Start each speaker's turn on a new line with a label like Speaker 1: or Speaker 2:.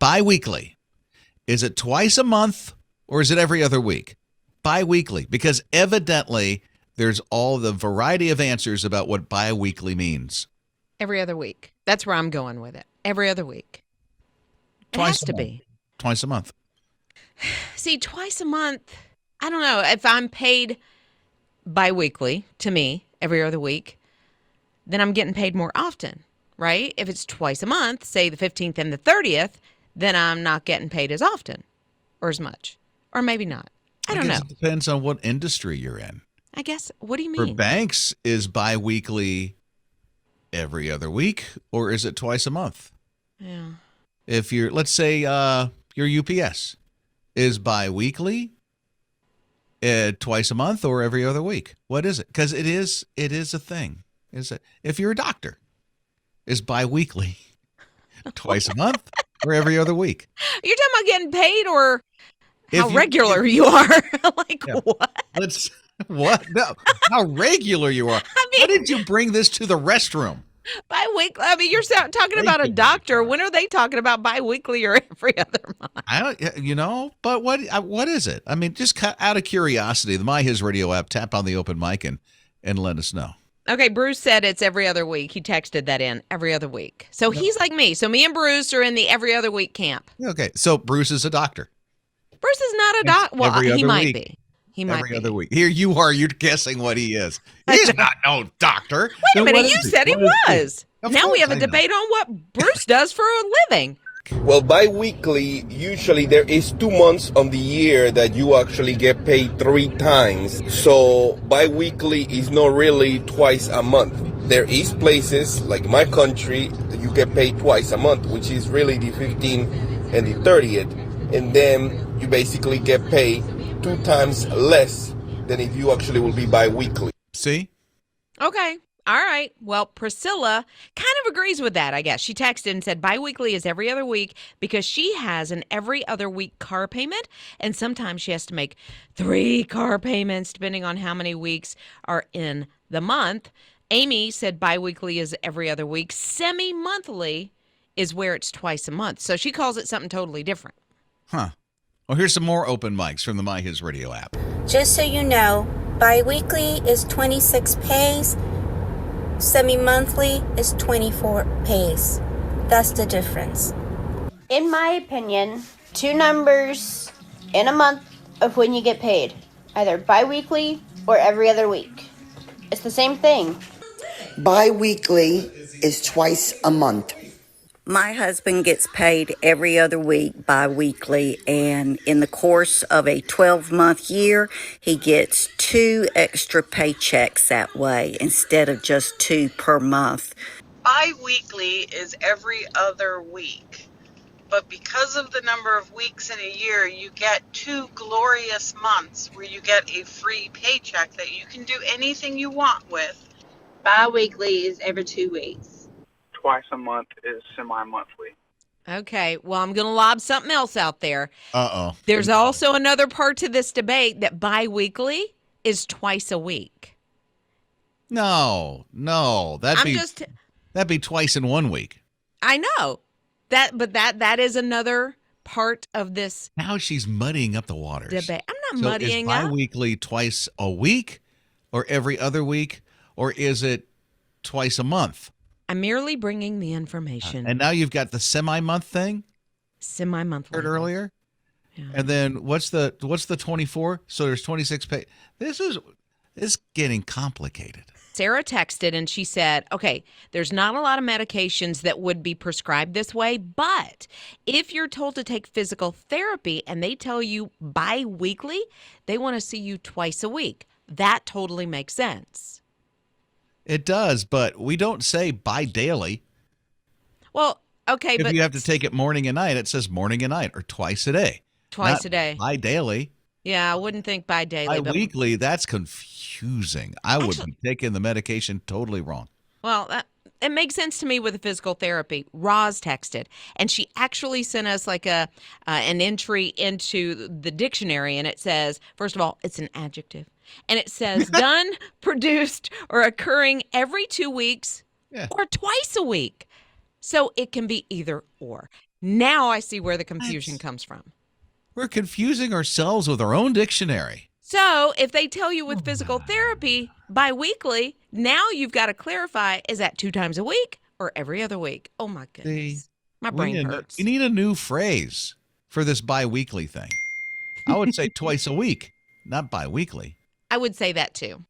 Speaker 1: Bi-weekly. Is it twice a month or is it every other week? Bi-weekly, because evidently there's all the variety of answers about what bi-weekly means.
Speaker 2: Every other week. That's where I'm going with it. Every other week. It
Speaker 1: Twice
Speaker 2: has to be.
Speaker 1: Twice a month.
Speaker 2: See, twice a month, I don't know. If I'm paid bi-weekly, to me, every other week, then I'm getting paid more often, right? If it's twice a month, say the 15th and the 30th, then I'm not getting paid as often or as much. Or maybe not. I don't know.
Speaker 1: It depends on what industry you're in.
Speaker 2: I guess. What do you
Speaker 1: For
Speaker 2: mean?
Speaker 1: banks, is bi-weekly every other week or is it twice a month?
Speaker 2: Yeah.
Speaker 1: If you're, let's say you're UPS, is bi-weekly twice a month or every other week? What is it? Because it is a thing. Is it? If you're a doctor, is bi-weekly twice a month or every other week?
Speaker 2: You're talking about getting paid or how regular you are? Like,
Speaker 1: yeah.
Speaker 2: What?
Speaker 1: What? No, how regular you are.
Speaker 2: I mean,
Speaker 1: how did you bring this to the restroom?
Speaker 2: Bi-weekly. I mean, you're talking about a doctor. When are they talking about bi-weekly or every other month?
Speaker 1: I don't, but what is it? I mean, just out of curiosity, the My His Radio app, tap on the open mic and let us know.
Speaker 2: Okay, Bruce said it's every other week. He texted that in, every other week. So he's like me. So me and Bruce are in the every other week camp.
Speaker 1: Okay, so Bruce is a doctor.
Speaker 2: Bruce is not a doctor. Well, he might be. He might be.
Speaker 1: Every other week. Here you are. You're guessing what he is. He's not no doctor.
Speaker 2: Wait a minute. You said he was. Now we have a debate on what Bruce does for a living.
Speaker 3: Well, bi-weekly, usually there is 2 months on the year that you actually get paid 3 times. So bi-weekly is not really twice a month. There is places like my country that you get paid twice a month, which is really the 15th and the 30th. And then you basically get paid 2 times less than if you actually will be bi-weekly.
Speaker 1: See?
Speaker 2: Okay. All right. Well, Priscilla kind of agrees with that, I guess. She texted and said bi-weekly is every other week because she has an every other week car payment, and sometimes she has to make 3 car payments depending on how many weeks are in the month. Amy said bi-weekly is every other week. Semi-monthly is where it's twice a month. So she calls it something totally different.
Speaker 1: Huh. Well, here's some more open mics from the My His Radio app.
Speaker 4: Just so you know, bi-weekly is 26 pays. Semi-monthly is 24 pays. That's the difference.
Speaker 5: In my opinion, 2 numbers in a month of when you get paid, either bi-weekly or every other week. It's the same thing.
Speaker 6: Bi-weekly is twice a month.
Speaker 7: My husband gets paid every other week bi-weekly, and in the course of a 12-month year, he gets 2 extra paychecks that way instead of just 2 per month.
Speaker 8: Bi-weekly is every other week, but because of the number of weeks in a year, you get 2 glorious months where you get a free paycheck that you can do anything you want with.
Speaker 9: Bi-weekly is every 2 weeks.
Speaker 10: Twice a month is semi-monthly.
Speaker 2: Okay, well, I'm going to lob something else out there.
Speaker 1: Uh-oh.
Speaker 2: There's also another part to this debate that bi-weekly is twice a week.
Speaker 1: No. That'd be twice in 1 week.
Speaker 2: I know. But that is another part of this.
Speaker 1: Now she's muddying up the waters.
Speaker 2: Debate. I'm not muddying
Speaker 1: up.
Speaker 2: Is
Speaker 1: bi-weekly twice a week or every other week, or is it twice a month?
Speaker 2: I'm merely bringing the information.
Speaker 1: And now you've got the semi-month thing?
Speaker 2: Semi-monthly.
Speaker 1: Heard earlier?
Speaker 2: Yeah.
Speaker 1: And then what's the 24? So there's 26 pay. This is getting complicated.
Speaker 2: Sarah texted and she said, okay, there's not a lot of medications that would be prescribed this way, but if you're told to take physical therapy and they tell you bi-weekly, they want to see you twice a week. That totally makes sense.
Speaker 1: It does, but we don't say bi-daily.
Speaker 2: Well, okay,
Speaker 1: if
Speaker 2: but
Speaker 1: you have to take it morning and night, it says morning and night or twice a day.
Speaker 2: Twice a day.
Speaker 1: Bi-daily.
Speaker 2: Yeah, I wouldn't think bi-daily.
Speaker 1: Bi-weekly, that's confusing. I would be taking the medication totally wrong.
Speaker 2: Well, it makes sense to me with the physical therapy. Roz texted, and she actually sent us like an entry into the dictionary, and it says, first of all, it's an adjective. And it says done, produced, or occurring every 2 weeks or twice a week. So it can be either or. Now I see where the confusion comes from.
Speaker 1: We're confusing ourselves with our own dictionary.
Speaker 2: So if they tell you with physical therapy biweekly, now you've got to clarify, is that 2 times a week or every other week? Oh, my goodness. My brain hurts.
Speaker 1: You need a new phrase for this biweekly thing. I would say twice a week, not biweekly.
Speaker 2: I would say that too.